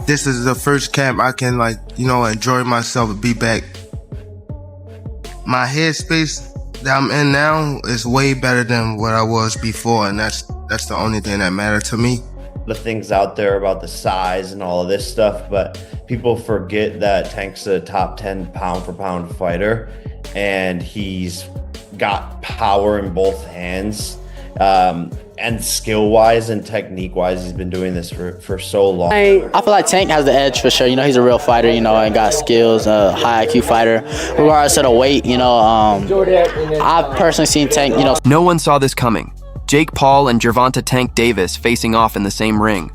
this is the first camp I can enjoy myself and be back. My headspace that I'm in now is way better than what I was before, and that's the only thing that matters to me. The things out there about the size and all of this stuff, but people forget that Tank's a top 10 pound for pound fighter, and he's got power in both hands, and skill wise and technique wise, he's been doing this for so long. I feel like Tank has the edge for sure. He's a real fighter, and got skills, high IQ fighter. Regardless of the weight, I've personally seen Tank, No one saw this coming. Jake Paul and Gervonta Tank Davis facing off in the same ring.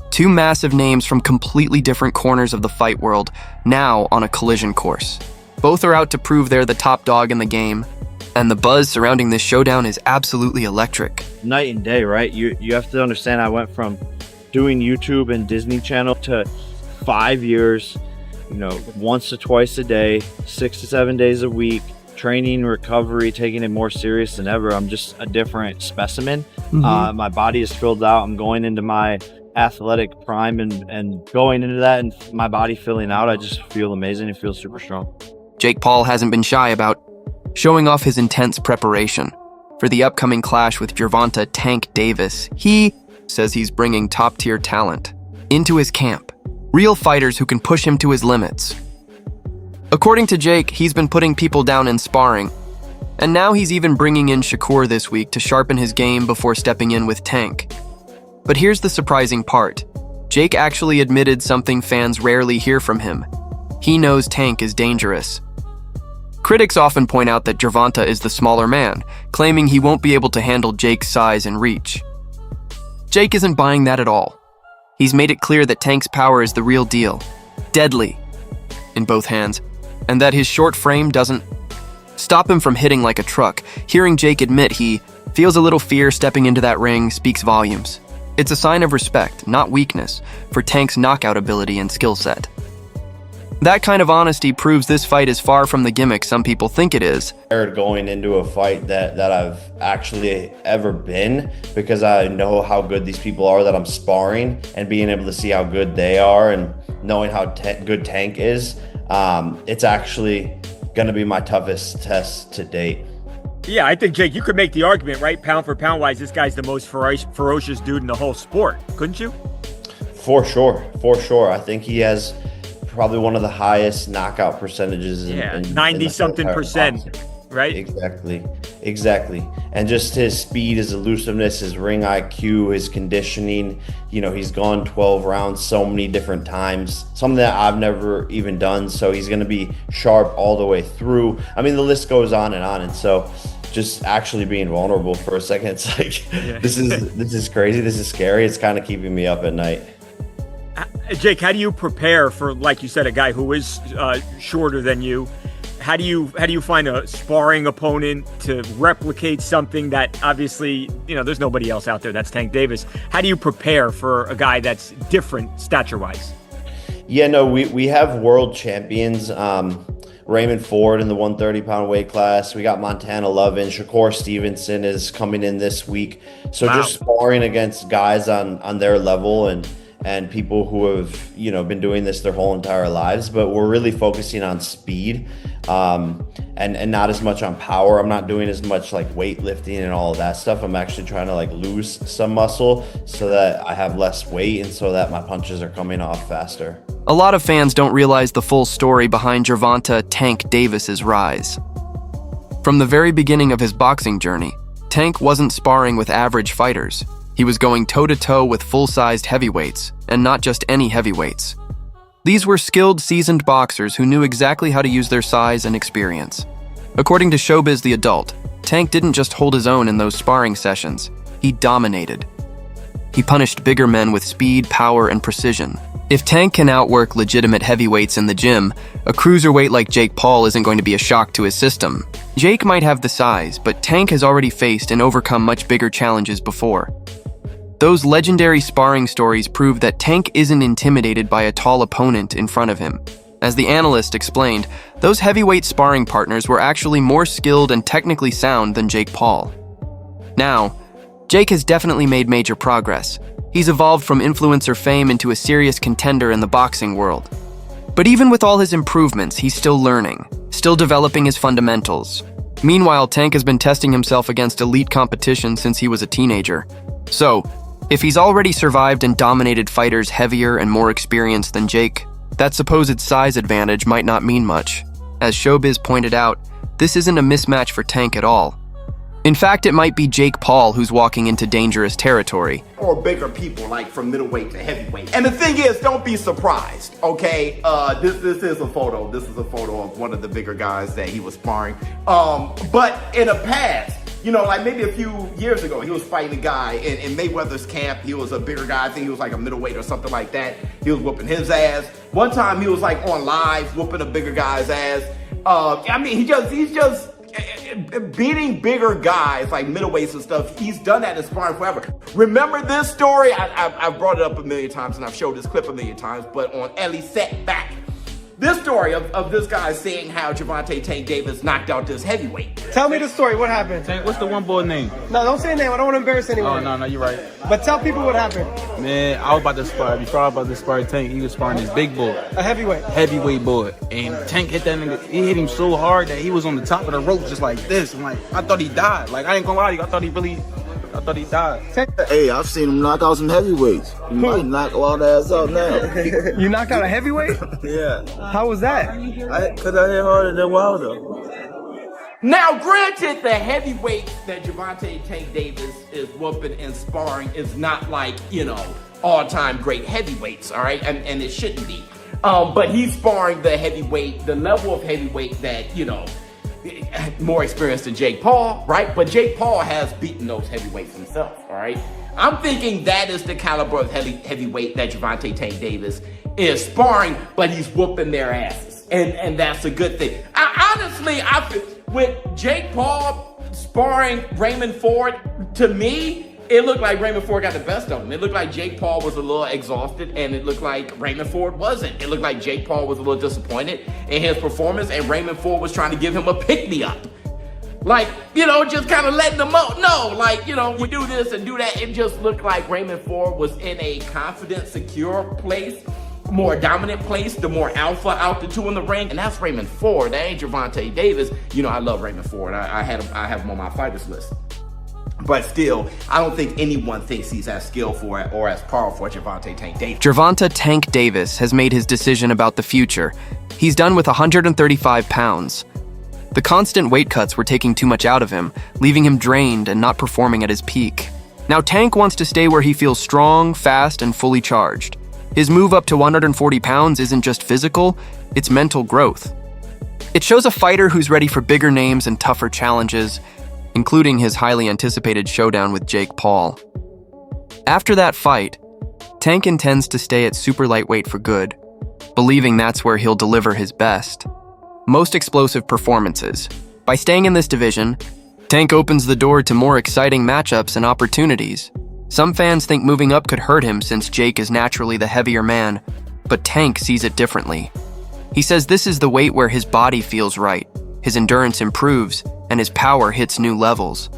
Two massive names from completely different corners of the fight world, now on a collision course. Both are out to prove they're the top dog in the game, and the buzz surrounding this showdown is absolutely electric. Night and day, right? You have to understand, I went from doing YouTube and Disney Channel to 5 years, once to twice a day, 6 to 7 days a week, training, recovery, taking it more serious than ever. I'm just a different specimen. My body is filled out. I'm going into my athletic prime, and going into that and my body filling out, I just feel amazing and feel super strong. Jake Paul hasn't been shy about showing off his intense preparation. For the upcoming clash with Gervonta Tank Davis, he says he's bringing top-tier talent into his camp. Real fighters who can push him to his limits. According to Jake, he's been putting people down in sparring, and now he's even bringing in Shakur this week to sharpen his game before stepping in with Tank. But here's the surprising part. Jake actually admitted something fans rarely hear from him. He knows Tank is dangerous. Critics often point out that Gervonta is the smaller man, claiming he won't be able to handle Jake's size and reach. Jake isn't buying that at all. He's made it clear that Tank's power is the real deal, deadly in both hands, and that his short frame doesn't stop him from hitting like a truck. Hearing Jake admit he feels a little fear stepping into that ring speaks volumes. It's a sign of respect, not weakness, for Tank's knockout ability and skill set. That kind of honesty proves this fight is far from the gimmick some people think it is. Going into a fight that I've actually ever been, because I know how good these people are that I'm sparring, and being able to see how good they are and knowing how good Tank is, it's actually going to be my toughest test to date. Yeah, I think, Jake, you could make the argument, right? Pound for pound wise, this guy's the most ferocious dude in the whole sport, couldn't you? For sure. I think he has probably one of the highest knockout percentages in 90-something%, right? Exactly. And just his speed, his elusiveness, his ring IQ, his conditioning. He's gone 12 rounds so many different times, something that I've never even done. So he's going to be sharp all the way through. I mean, the list goes on. And so just actually being vulnerable for a second, it's like, this is crazy. This is scary. It's kind of keeping me up at night. Jake, how do you prepare for, like you said, a guy who is shorter than you? How do you find a sparring opponent to replicate something that obviously, there's nobody else out there that's Tank Davis? How do you prepare for a guy that's different stature-wise? Yeah, no, we have world champions. Raymond Ford in the 130-pound weight class. We got Montana Lovin. Shakur Stevenson is coming in this week. So Just sparring against guys on their level and people who have been doing this their whole entire lives, but we're really focusing on speed and not as much on power. I'm not doing as much like weightlifting and all of that stuff. I'm actually trying to lose some muscle so that I have less weight and so that my punches are coming off faster. A lot of fans don't realize the full story behind Gervonta Tank Davis's rise. From the very beginning of his boxing journey, Tank wasn't sparring with average fighters. He was going toe-to-toe with full-sized heavyweights, and not just any heavyweights. These were skilled, seasoned boxers who knew exactly how to use their size and experience. According to Showbiz The Adult, Tank didn't just hold his own in those sparring sessions. He dominated. He punished bigger men with speed, power, and precision. If Tank can outwork legitimate heavyweights in the gym, a cruiserweight like Jake Paul isn't going to be a shock to his system. Jake might have the size, but Tank has already faced and overcome much bigger challenges before. Those legendary sparring stories prove that Tank isn't intimidated by a tall opponent in front of him. As the analyst explained, those heavyweight sparring partners were actually more skilled and technically sound than Jake Paul. Now, Jake has definitely made major progress, He's evolved from influencer fame into a serious contender in the boxing world. But even with all his improvements, he's still learning, still developing his fundamentals. Meanwhile, Tank has been testing himself against elite competition since he was a teenager. So, if he's already survived and dominated fighters heavier and more experienced than Jake, that supposed size advantage might not mean much. As Showbiz pointed out, this isn't a mismatch for Tank at all. In fact, it might be Jake Paul who's walking into dangerous territory. Or bigger people, like from middleweight to heavyweight. And the thing is, don't be surprised, okay? This is a photo. This is a photo of one of the bigger guys that he was sparring. But in the past, you know, like maybe a few years ago, he was fighting a guy in Mayweather's camp. He was a bigger guy. I think he was like a middleweight or something like that. He was whooping his ass. One time he was like on live whooping a bigger guy's ass. I mean, he's just beating bigger guys like middleweights and stuff. He's done that in sparring forever. Remember this story? I've brought it up a million times and I've showed this clip a million times, but on Ellie Set Back, this story of this guy saying how Gervonta Tank Davis knocked out this heavyweight. Tell me the story. What happened? Tank, what's the one boy name? No, don't say a name. I don't want to embarrass anyone. Oh, no, you're right. But tell people what happened. Man, I was about to spar. Before I was about to spar Tank, he was sparring this big boy. A heavyweight. Heavyweight boy. And Tank hit that nigga. He hit him so hard that he was on the top of the rope just like this. I'm like, I thought he died. Like, I ain't gonna lie to you. I thought he died. Hey, I've seen him knock out some heavyweights. He might knock all the ass out now. You knocked out a heavyweight? Yeah. How was that? Cause I hit harder than Wilder. Now, granted, the heavyweight that Gervonta Tank Davis is whooping and sparring is not like, you know, all-time great heavyweights, all right? And it shouldn't be. But he's sparring the heavyweight, the level of heavyweight that, you know, more experienced than Jake Paul, right? But Jake Paul has beaten those heavyweights himself, all right? I'm thinking that is the caliber of heavyweight that Gervonta Tank Davis is sparring, but he's whooping their asses. And that's a good thing. With Jake Paul sparring Raymond Ford, to me, it looked like Raymond Ford got the best of him. It looked like Jake Paul was a little exhausted, and it looked like Raymond Ford wasn't. It looked like Jake Paul was a little disappointed in his performance, and Raymond Ford was trying to give him a pick-me-up. Like, you know, just kind of letting him out. No, like, you know, we do this and do that. It just looked like Raymond Ford was in a confident, secure place, more dominant place, the more alpha out the two in the ring, and that's Raymond Ford. That ain't Gervonta Davis. You know, I love Raymond Ford. I have him on my fighters list. But still, I don't think anyone thinks he's as skillful or as powerful as Gervonta Tank Davis. Gervonta Tank Davis has made his decision about the future. He's done with 135 pounds. The constant weight cuts were taking too much out of him, leaving him drained and not performing at his peak. Now Tank wants to stay where he feels strong, fast, and fully charged. His move up to 140 pounds isn't just physical, it's mental growth. It shows a fighter who's ready for bigger names and tougher challenges, including his highly anticipated showdown with Jake Paul. After that fight, Tank intends to stay at super lightweight for good, believing that's where he'll deliver his best, most explosive performances. By staying in this division, Tank opens the door to more exciting matchups and opportunities. Some fans think moving up could hurt him since Jake is naturally the heavier man, but Tank sees it differently. He says this is the weight where his body feels right, his endurance improves, and his power hits new levels.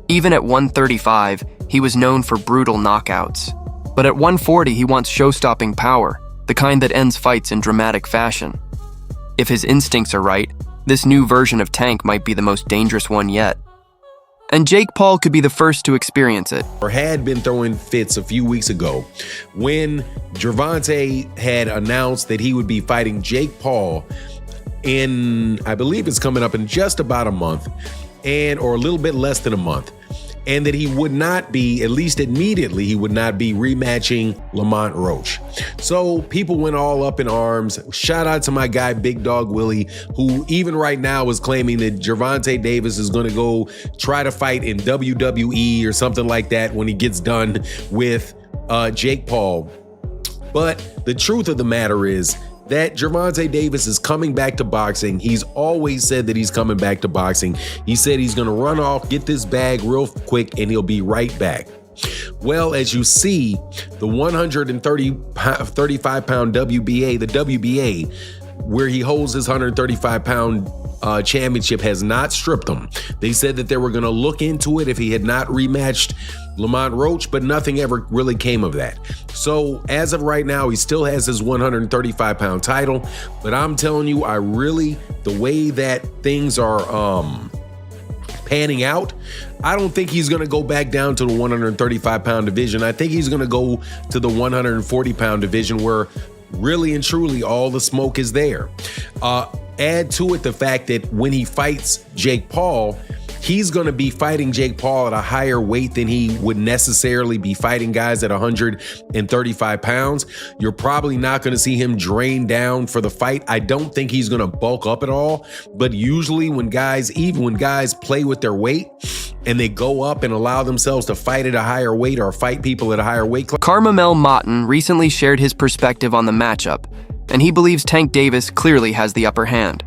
Even at 135, he was known for brutal knockouts. But at 140, he wants show-stopping power, the kind that ends fights in dramatic fashion. If his instincts are right, this new version of Tank might be the most dangerous one yet. And Jake Paul could be the first to experience it. Or had been throwing fits a few weeks ago when Gervonta had announced that he would be fighting Jake Paul in, I believe it's coming up in just about a month, or a little bit less than a month, and that he would not be, at least immediately, he would not be rematching Lamont Roach. So people went all up in arms. Shout out to my guy, Big Dog Willie, who even right now is claiming that Gervonta Davis is going to go try to fight in WWE or something like that when he gets done with Jake Paul. But the truth of the matter is that Gervonta Davis is coming back to boxing. He's always said that he's coming back to boxing. He said he's going to run off, get this bag real quick, and he'll be right back. Well, as you see, the 135-pound WBA, the WBA, where he holds his 135-pound championship has not stripped him. They said that they were going to look into it if he had not rematched Lamont Roach, but nothing ever really came of that. So as of right now, he still has his 135-pound title, but I'm telling you, the way that things are panning out, I don't think he's going to go back down to the 135-pound division. I think he's going to go to the 140-pound division where really and truly all the smoke is there. Add to it the fact that when he fights Jake Paul, he's going to be fighting Jake Paul at a higher weight than he would necessarily be fighting guys at 135 pounds. You're probably not going to see him drain down for the fight. I don't think he's going to bulk up at all. But usually even when guys play with their weight and they go up and allow themselves to fight at a higher weight or fight people at a higher weight class. Carmamel Moughton recently shared his perspective on the matchup, and he believes Tank Davis clearly has the upper hand.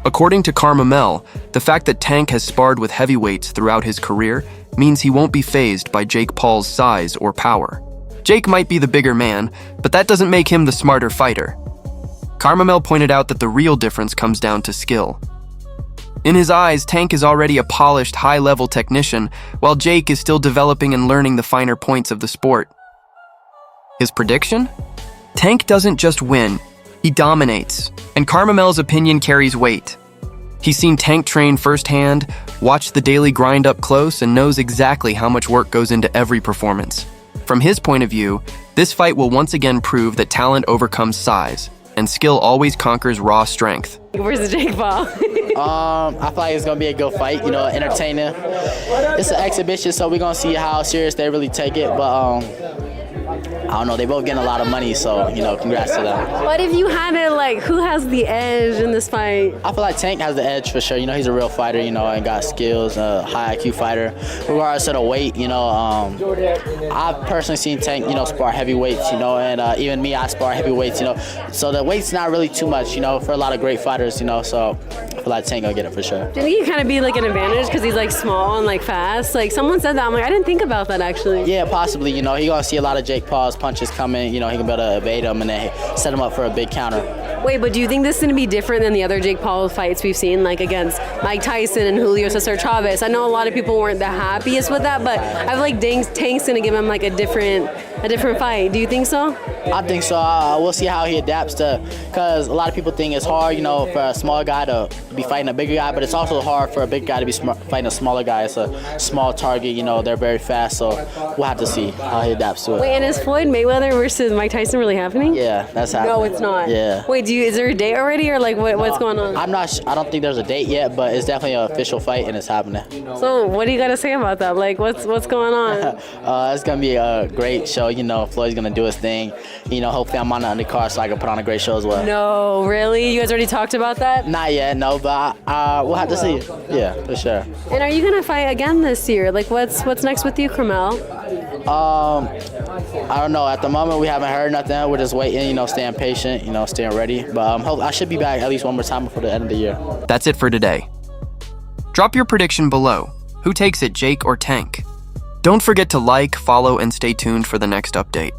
According to Carmamel, the fact that Tank has sparred with heavyweights throughout his career means he won't be fazed by Jake Paul's size or power. Jake might be the bigger man, but that doesn't make him the smarter fighter. Carmamel pointed out that the real difference comes down to skill. In his eyes, Tank is already a polished, high-level technician, while Jake is still developing and learning the finer points of the sport. His prediction? Tank doesn't just win, he dominates, and Carmamel's opinion carries weight. He's seen Tank train firsthand, watched the daily grind up close, and knows exactly how much work goes into every performance. From his point of view, this fight will once again prove that talent overcomes size, and skill always conquers raw strength. Where's Jake Paul? I feel like it's gonna be a good fight, entertaining. It's an exhibition, so we're gonna see how serious they really take it, but I don't know, they both getting a lot of money, so, congrats to them. What if you had it, who has the edge in this fight? I feel like Tank has the edge for sure. He's a real fighter, and got skills, a high IQ fighter. Regardless of the weight, I've personally seen Tank, spar heavyweights, and even me, I spar heavyweights, So the weight's not really too much, for a lot of great fighters, so I feel like Tank will get it for sure. Do you think he kind of be an advantage because he's small and fast? Someone said that, I'm I didn't think about that actually. Yeah, possibly, he gonna see a lot of Jake Paul's punches coming, he can be able to evade them and then set him up for a big counter. Wait, but do you think this is going to be different than the other Jake Paul fights we've seen, against Mike Tyson and Julio Cesar Chavez? I know a lot of people weren't the happiest with that, but I feel like Tank's going to give him a different fight. Do you think so? I think so. We'll see how he adapts because a lot of people think it's hard, for a small guy to be fighting a bigger guy, but it's also hard for a big guy to be fighting a smaller guy. It's a small target, they're very fast, so we'll have to see how he adapts to it. Wait, and is Floyd Mayweather versus Mike Tyson really happening? Yeah, that's happening. No, it's not. Yeah. Wait, is there a date already, or what's going on? I'm not. I don't think there's a date yet, but it's definitely an official fight and it's happening. So what do you got to say about that? What's going on? It's gonna be a great show. Floyd's gonna do his thing. Hopefully I'm on the undercard so I can put on a great show as well. No, really? You guys already talked about that? Not yet, no, but we'll have to see. Yeah, for sure. And are you gonna fight again this year? What's next with you, Carmel? I don't know. At the moment, we haven't heard nothing. We're just waiting, staying patient, staying ready. But I should be back at least one more time before the end of the year. That's it for today. Drop your prediction below. Who takes it, Jake or Tank? Don't forget to like, follow, and stay tuned for the next update.